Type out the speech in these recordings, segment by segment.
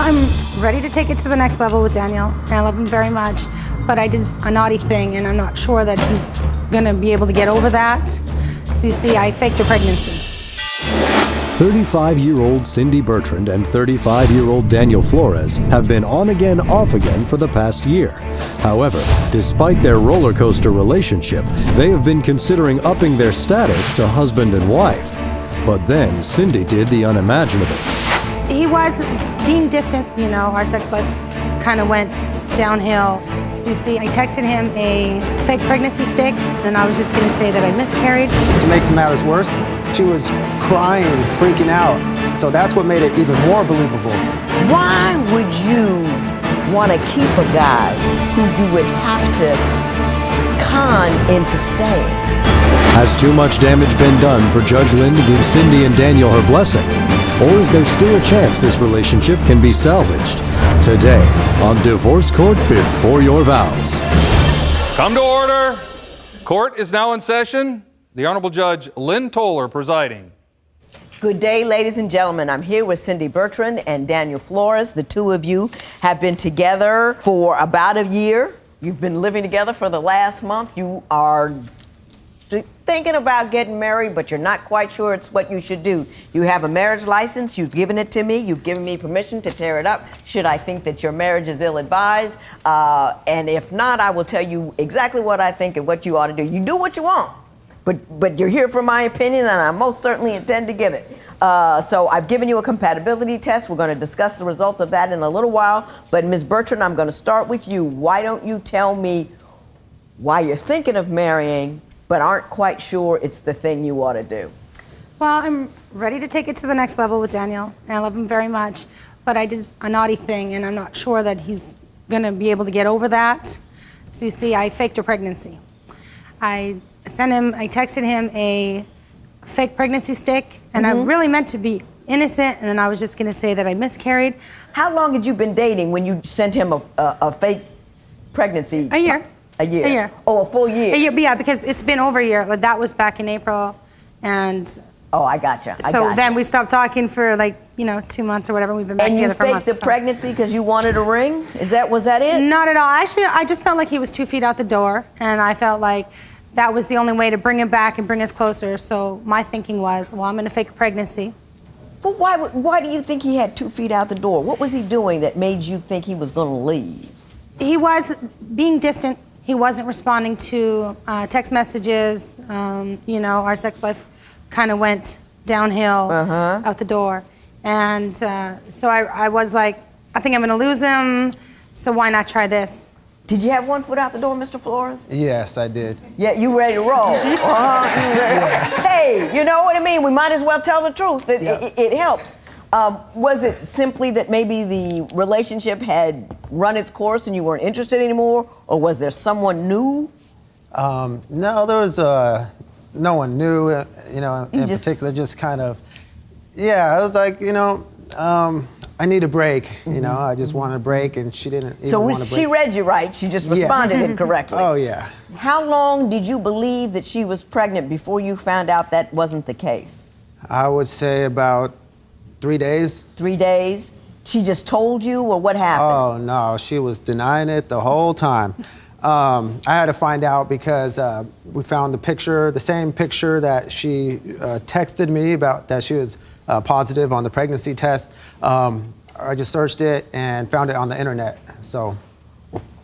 I'm ready to take it to the next level with Daniel. I love him very much, but I did a naughty thing, and I'm not sure that he's gonna be able to get over that. So you see, I faked a pregnancy. 35-year-old Cindy Bertrand and 35-year-old Daniel Flores have been on again, off again for the past year. However, despite their roller coaster relationship, they have been considering upping their status to husband and wife. But then Cindy did the unimaginable. He was being distant, you know, our sex life kind of went downhill. So you see, I texted him a fake pregnancy stick, and I was just gonna say that I miscarried. To make matters worse, she was crying, freaking out. So that's what made it even more believable. Why would you want to keep a guy who you would have to con into staying? Has too much damage been done for Judge Lynn to give Cindy and Daniel her blessing? Or is there still a chance this relationship can be salvaged? Today on Divorce Court Before Your Vows. Come to order. Court is now in session. The Honorable Judge Lynn Toler presiding. Good day, ladies and gentlemen. I'm here with Cindy Bertrand and Daniel Flores. The two of you have been together for about a year. You've been living together for the last month. You are thinking about getting married, but you're not quite sure it's what you should do. You have a marriage license. You've given it to me. You've given me permission to tear it up should I think that your marriage is ill-advised. And if not, I will tell you exactly what I think and what you ought to do. You do what you want. But you're here for my opinion, and I most certainly intend to give it. So I've given you a compatibility test. We're going to discuss the results of that in a little while. But Ms. Bertrand, I'm going to start with you. Why don't you tell me why you're thinking of marrying, but aren't quite sure it's the thing you ought to do? Well, I'm ready to take it to the next level with Daniel. I love him very much, but I did a naughty thing, and I'm not sure that he's gonna be able to get over that. So you see, I faked a pregnancy. I texted him a fake pregnancy stick, and I really meant to be innocent, and then I was just gonna say that I miscarried. How long had you been dating when you sent him a fake pregnancy? A year. A year? A year. Oh, a full year? A year, yeah, because it's been over a year. Like, that was back in April, and oh, I gotcha. Then we stopped talking for 2 months or whatever. We've been back together for a month. And you faked the pregnancy because you wanted a ring? Was that it? Not at all. Actually, I just felt like he was 2 feet out the door, and I felt like that was the only way to bring him back and bring us closer. So my thinking was, well, I'm going to fake a pregnancy. But why do you think he had 2 feet out the door? What was he doing that made you think he was going to leave? He was being distant. He wasn't responding to text messages. Our sex life kind of went downhill out the door. And so I was like, I think I'm going to lose him, so why not try this? Did you have 1 foot out the door, Mr. Flores? Yes, I did. Yeah, you ready to roll. Hey, you know what I mean? We might as well tell the truth. It helps. Was it simply that maybe the relationship had run its course and you weren't interested anymore? Or was there someone new? No, there was no one new, in particular, just kind of, I was like, I need a break, I just wanted a break, and she didn't even want a break. She read you right, she just responded incorrectly. Oh, yeah. How long did you believe that she was pregnant before you found out that wasn't the case? I would say about 3 days. 3 days? She just told you, or what happened? Oh, no, she was denying it the whole time. I had to find out because we found the same picture that she texted me about, that she was positive on the pregnancy test. I just searched it and found it on the internet, so.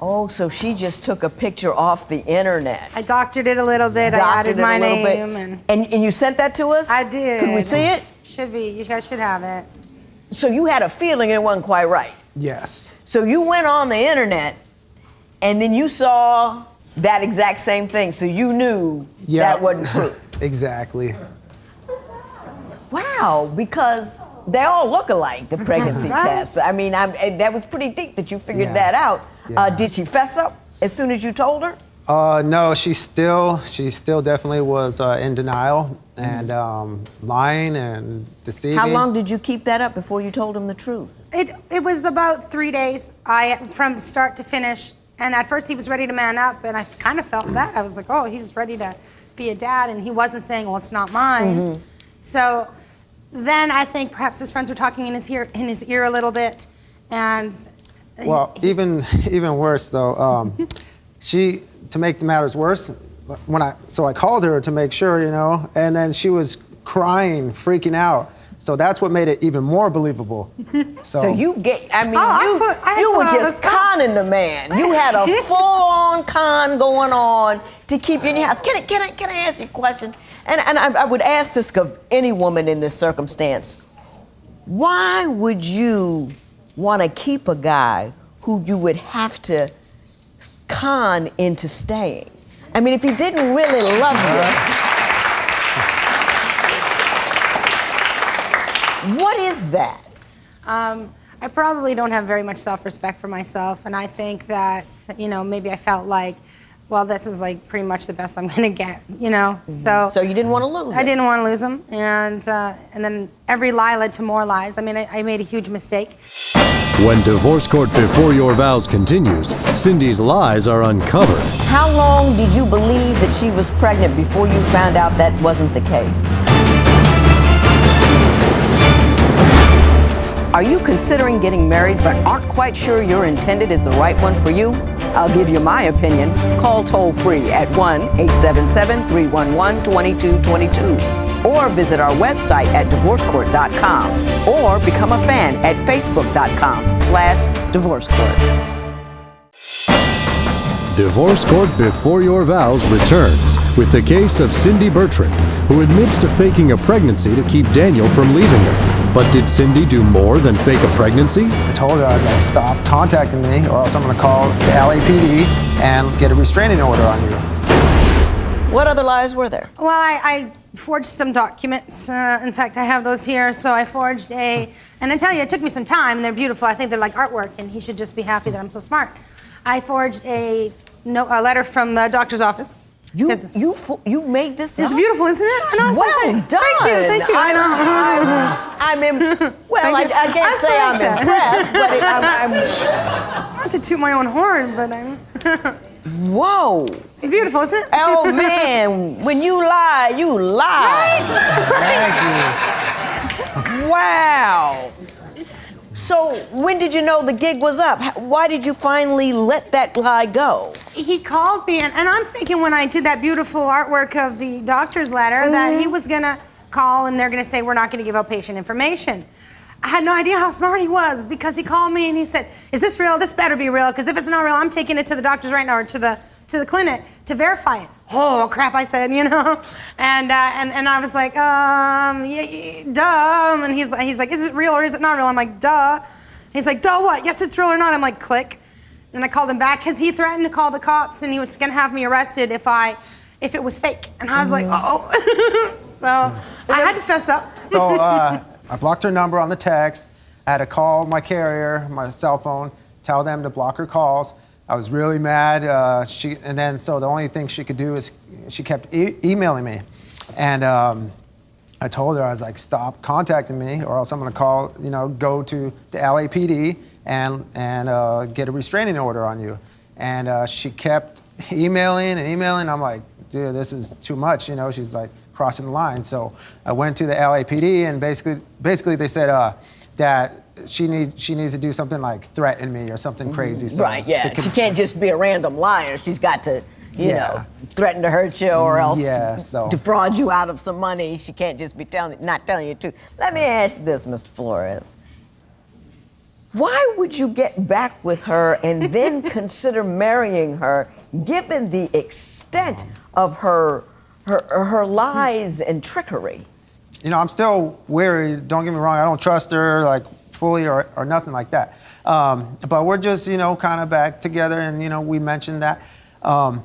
Oh, so she just took a picture off the internet. I doctored it a little bit. I added my name. And you sent that to us? I did. Could we see it? Should be. You guys should have it. So you had a feeling it wasn't quite right? Yes. So you went on the internet, and then you saw that exact same thing, so you knew that wasn't true. Exactly. Wow, because they all look alike, the pregnancy test. I mean, that was pretty deep that you figured that out. Yeah. Did she fess up as soon as you told her? No, she still definitely was in denial and lying and deceiving. How long did you keep that up before you told him the truth? It was about 3 days, from start to finish. And at first he was ready to man up, and I kind of felt that. I was like, oh, he's ready to be a dad, and he wasn't saying, well, it's not mine. So then I think perhaps his friends were talking in his ear a little bit, And Well, even worse though, to make the matters worse, I called her to make sure, and then she was crying, freaking out. So that's what made it even more believable. So you I had you were put all just this conning the man. You had a full-on con going on to keep you in your house. Can I ask you a question? And I would ask this of any woman in this circumstance. Why would you want to keep a guy who you would have to con into staying? I mean, if he didn't really love you. What is that? I probably don't have very much self-respect for myself, and I think that, maybe I felt like, well, this is like pretty much the best I'm gonna get, So So you didn't want to lose it. I didn't want to lose him, and then every lie led to more lies. I mean, I made a huge mistake. When Divorce Court Before Your Vows continues, Cindy's lies are uncovered. How long did you believe that she was pregnant before you found out that wasn't the case? Are you considering getting married but aren't quite sure your intended is the right one for you? I'll give you my opinion. Call toll-free at 1-877-311-2222 or visit our website at divorcecourt.com or become a fan at facebook.com/divorcecourt. Divorce Court Before Your Vows returns with the case of Cindy Bertrand, who admits to faking a pregnancy to keep Daniel from leaving her. But did Cindy do more than fake a pregnancy? I told her, I was like, stop contacting me or else I'm gonna call the LAPD and get a restraining order on you. What other lies were there? Well, I forged some documents. In fact, I have those here. So I forged and I tell you, it took me some time, and they're beautiful. I think they're like artwork, and he should just be happy that I'm so smart. I forged a letter from the doctor's office. You made this up? It's beautiful, isn't it? And I was Well like, done. Thank you. I can't say I'm impressed, but I'm Not to toot my own horn, but I'm. whoa. It's beautiful, isn't it? Oh man, when you lie, you lie. Thank you. Wow. So when did you know the gig was up? Why did you finally let that lie go? He called me, and I'm thinking when I did that beautiful artwork of the doctor's letter that he was gonna call and they're gonna say we're not gonna give out patient information. I had no idea how smart he was because he called me and he said, "Is this real? This better be real, because if it's not real, I'm taking it to the doctors right now or to the clinic to verify it." Oh crap! I said, and I was like, yeah, duh. And he's like, "Is it real or is it not real?" I'm like, "Duh." He's like, "Duh what? Yes, it's real or not?" I'm like, click. And I called him back because he threatened to call the cops and he was gonna have me arrested if it was fake. And I was like, oh. So I had to fess up. So I blocked her number on the text. I had to call my carrier, my cell phone, tell them to block her calls. I was really mad. So the only thing she could do is she kept emailing me. And I told her, I was like, stop contacting me or else I'm gonna call, go to the LAPD and get a restraining order on you. And she kept emailing and emailing. I'm like, dude, this is too much. She's like crossing the line. So I went to the LAPD and basically they said that she needs to do something like threaten me or something crazy. So Right, yeah. She can't just be a random liar. She's got to, threaten to hurt you or else defraud you out of some money. She can't just be not telling you the truth. Let me ask you this, Mr. Flores. Why would you get back with her and then consider marrying her, given the extent of her lies and trickery? I'm still wary. Don't get me wrong. I don't trust her like fully or nothing like that. But we're just kind of back together, and we mentioned that. We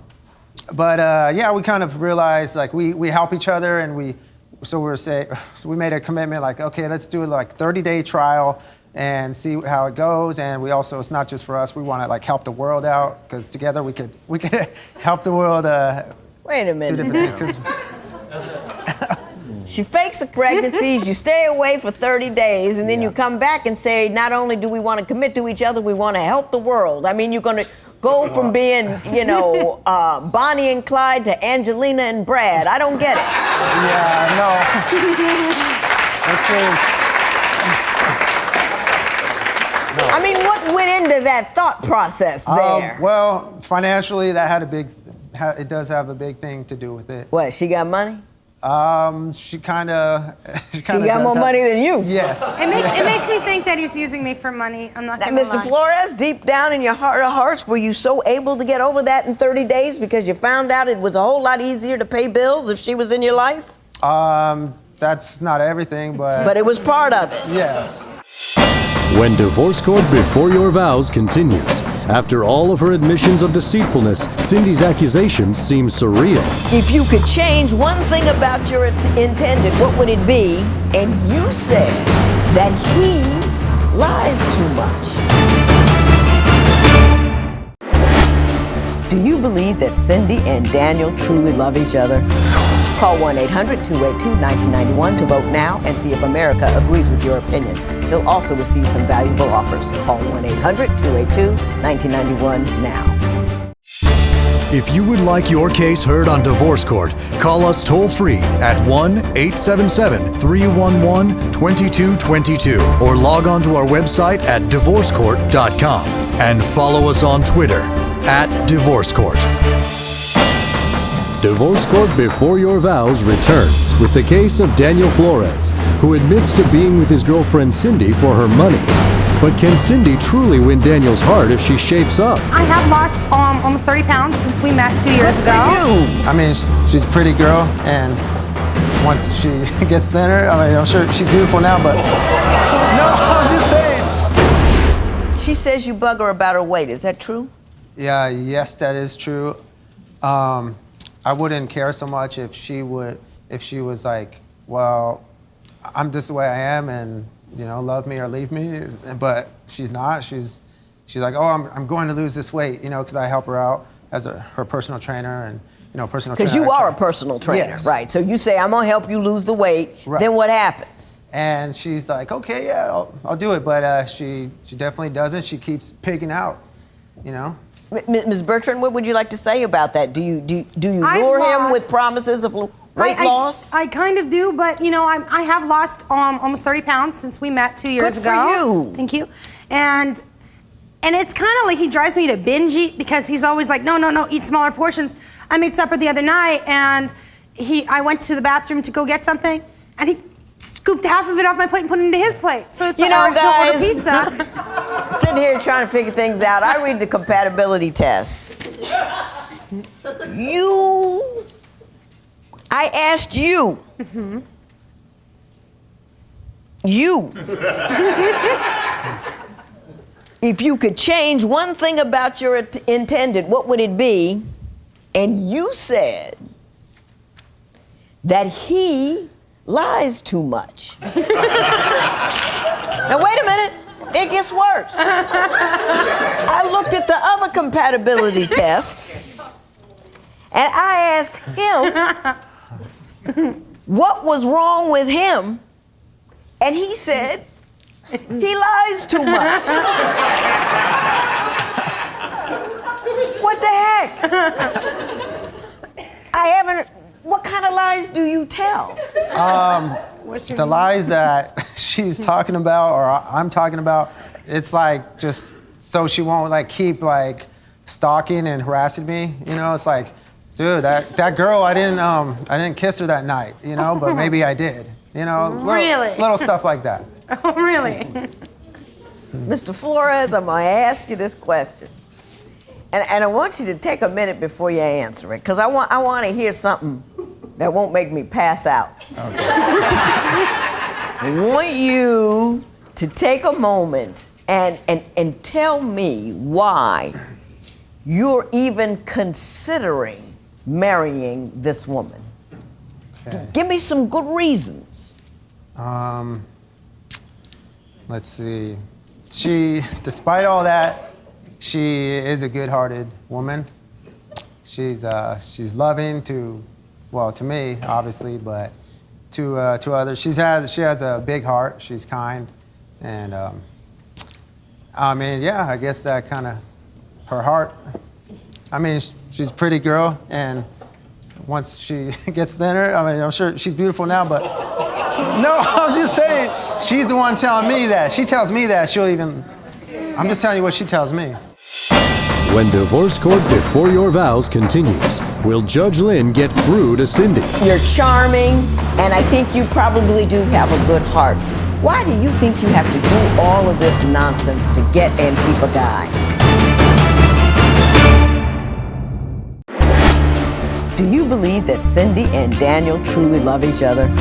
kind of realized like we help each other, and we made a commitment like, okay, let's do like 30-day trial and see how it goes. And we also, it's not just for us. We want to like help the world out because together we could help the world. Wait a minute. Do different things. She fakes a pregnancy, you stay away for 30 days, and then you come back and say, not only do we want to commit to each other, we want to help the world. I mean, you're going to go from being, Bonnie and Clyde to Angelina and Brad. I don't get it. Yeah, no. I mean, what went into that thought process there? Well, financially, that had it does have a big thing to do with it. What, she got money? She kind of. She got more money than you. Yes. It makes me think that he's using me for money. I'm not Now, gonna Mr. lie. Flores, deep down in your heart of hearts, were you so able to get over that in 30 days because you found out it was a whole lot easier to pay bills if she was in your life? That's not everything, But it was part of it. yes. When Divorce Court Before Your Vows continues. After all of her admissions of deceitfulness, Cindy's accusations seem surreal. If you could change one thing about your intended, what would it be? And you said that he lies too much. Do you believe that Cindy and Daniel truly love each other? Call 1-800-282-1991 to vote now and see if America agrees with your opinion. You'll also receive some valuable offers. Call 1-800-282-1991 now. If you would like your case heard on Divorce Court, call us toll-free at 1-877-311-2222 or log on to our website at divorcecourt.com and follow us on Twitter @DivorceCourt. Divorce Court Before Your Vows returns with the case of Daniel Flores, who admits to being with his girlfriend Cindy for her money. But can Cindy truly win Daniel's heart if she shapes up? I have lost almost 30 pounds since we met 2 years ago. I mean, she's a pretty girl, and once she gets thinner, I mean, I'm sure she's beautiful now, but no, I'm just saying. She says you bug her about her weight. Is that true? Yeah, yes, that is true. I wouldn't care so much if she was like, well, I'm just the way I am, and love me or leave me. But she's not. She's like, oh, I'm going to lose this weight, because I help her out as her personal trainer and personal trainer. Because you are a personal trainer, Yes. right? So you say, I'm gonna help you lose the weight. Right. Then what happens? And she's like, okay, yeah, I'll do it. But she definitely doesn't. She keeps pigging out, Ms. Bertrand, what would you like to say about that? Do you I've lure him lost- with promises of weight loss? I kind of do, but I have lost almost 30 pounds since we met 2 years Good for ago. you. Thank you. And it's kind of like he drives me to binge eat because he's always like, no, eat smaller portions. I made supper the other night and I went to the bathroom to go get something and he scooped half of it off my plate and put it into his plate. So it's like, don't order guys, pizza. sitting here trying to figure things out. I read the compatibility test. I asked you. Mm-hmm. You. If you could change one thing about your intended, what would it be? And you said that he lies too much. Now, wait a minute. It gets worse. I looked at the other compatibility test, and I asked him what was wrong with him, and he said he lies too much. What the heck? What kind of lies do you tell? The lies that she's talking about or I'm talking about, it's like just so she won't keep stalking and harassing me. It's like, dude, that girl, I didn't kiss her that night, but maybe I did. Really? Little stuff like that. Oh, really? Mr. Flores, I'm going to ask you this question. And I want you to take a minute before you answer it, because I want to hear something that won't make me pass out. Okay. I want you to take a moment and tell me why you're even considering marrying this woman. Okay. Give me some good reasons. Let's see. She, despite all that, she is a good-hearted woman. She's loving to me, obviously, but to others. She has a big heart. She's kind, and I guess that kind of her heart. She's a pretty girl, and once she gets thinner, I'm sure she's beautiful now, but no, I'm just saying she's the one telling me that. She tells me that she'll even I'm just telling you what she tells me. When Divorce Court Before Your Vows continues, will Judge Lynn get through to Cindy? You're charming, and I think you probably do have a good heart. Why do you think you have to do all of this nonsense to get and keep a guy? Do you believe that Cindy and Daniel truly love each other?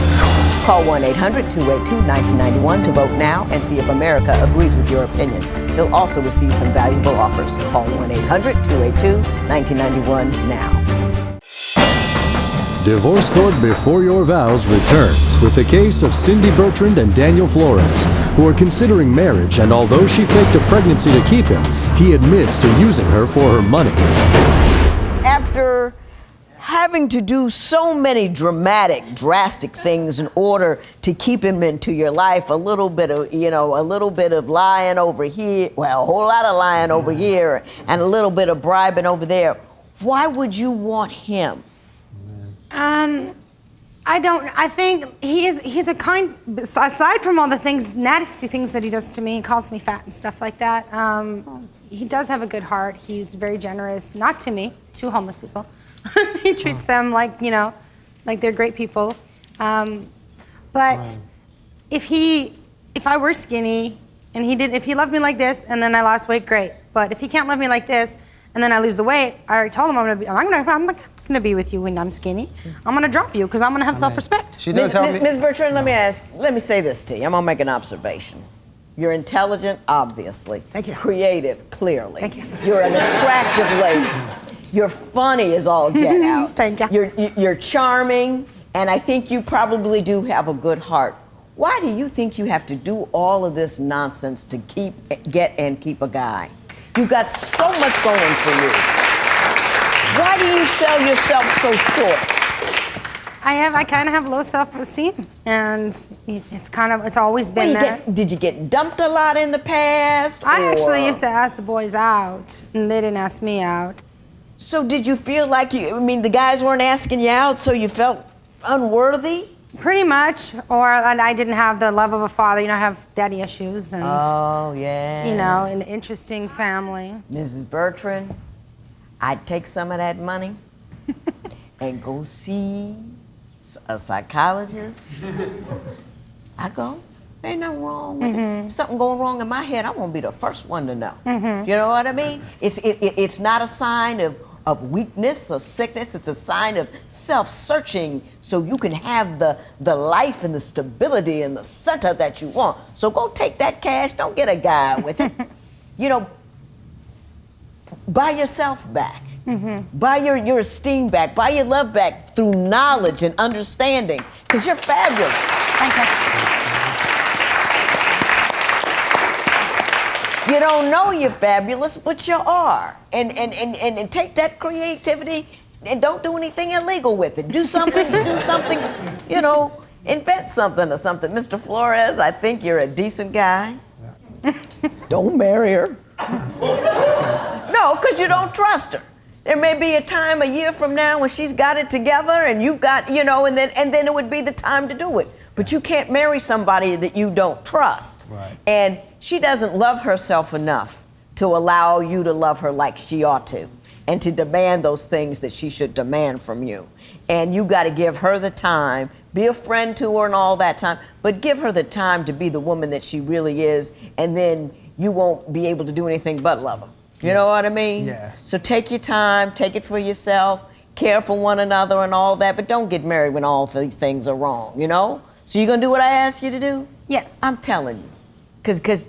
Call 1-800-282-1991 to vote now and see if America agrees with your opinion. You'll also receive some valuable offers. Call 1-800-282-1991 now. Divorce Court Before Your Vows returns with the case of Cindy Bertrand and Daniel Flores, who are considering marriage, and although she faked a pregnancy to keep him, he admits to using her for her money. After having to do so many drastic things in order to keep him into your life, a little bit of lying over here, well, a whole lot of lying over here, and a little bit of bribing over there, why would you want him? I think he's a kind, aside from all the things, nasty things that he does to me, he calls me fat and stuff like that, he does have a good heart. He's very generous, not to me, to homeless people. He treats them like they're great people. But if I were skinny and if he loved me like this and then I lost weight, great. But if he can't love me like this and then I lose the weight, I already told him I'm not gonna be with you when I'm skinny. I'm gonna drop you because I'm gonna have self-respect. She does help me. Ms. Bertrand, let me say this to you. I'm gonna make an observation. You're intelligent, obviously. Thank you. Creative, clearly. Thank you. You're an attractive lady. You're funny as all get out. Thank you. You're charming, and I think you probably do have a good heart. Why do you think you have to do all of this nonsense to get and keep a guy? You've got so much going for you. Why do you sell yourself so short? I kind of have low self-esteem, and it's always been there. Did you get dumped a lot in the past? I actually used to ask the boys out, and they didn't ask me out. So did you feel like the guys weren't asking you out, so you felt unworthy? Pretty much, and I didn't have the love of a father. I have daddy issues, and Oh, yeah. an interesting family. Mrs. Bertrand, I'd take some of that money and go see a psychologist. I go, ain't nothing wrong with it. If something going wrong in my head, I won't be the first one to know. You know what I mean? It's not a sign of weakness or sickness. It's a sign of self-searching so you can have the life and the stability and the center that you want. So go take that cash. Don't get a guy with it. Buy yourself back. Buy your esteem back. Buy your love back through knowledge and understanding, because you're fabulous. Thank you. You don't know you're fabulous, but you are. And take that creativity and don't do anything illegal with it. Do something, invent something or something. Mr. Flores, I think you're a decent guy. Don't marry her. No, because you don't trust her. There may be a time a year from now when she's got it together and you've got, and then it would be the time to do it. But you can't marry somebody that you don't trust. Right. And she doesn't love herself enough to allow you to love her like she ought to, and to demand those things that she should demand from you. And you got to give her the time, be a friend to her and all that time, but give her the time to be the woman that she really is, and then you won't be able to do anything but love her. You know what I mean? Yes. So take your time, take it for yourself, care for one another and all that, but don't get married when all these things are wrong, So you're going to do what I asked you to do? Yes. I'm telling you. Because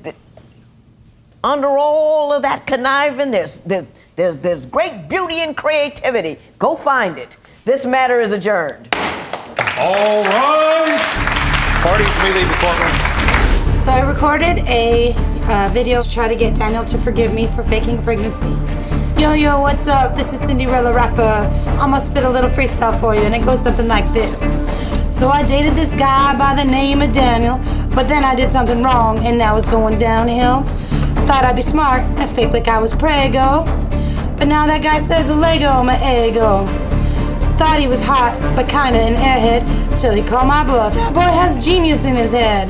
under all of that conniving, there's great beauty and creativity. Go find it. This matter is adjourned. All right. Parties may leave the courtroom. So I recorded a video to try to get Daniel to forgive me for faking a pregnancy. Yo, what's up? This is Cinderella Rapper. I'm gonna spit a little freestyle for you, and it goes something like this. So I dated this guy by the name of Daniel, but then I did something wrong, and now it's going downhill. Thought I'd be smart and fake like I was prego, but now that guy says a Lego, my ego. Thought he was hot, but kinda an airhead, till he called my bluff. That boy has genius in his head.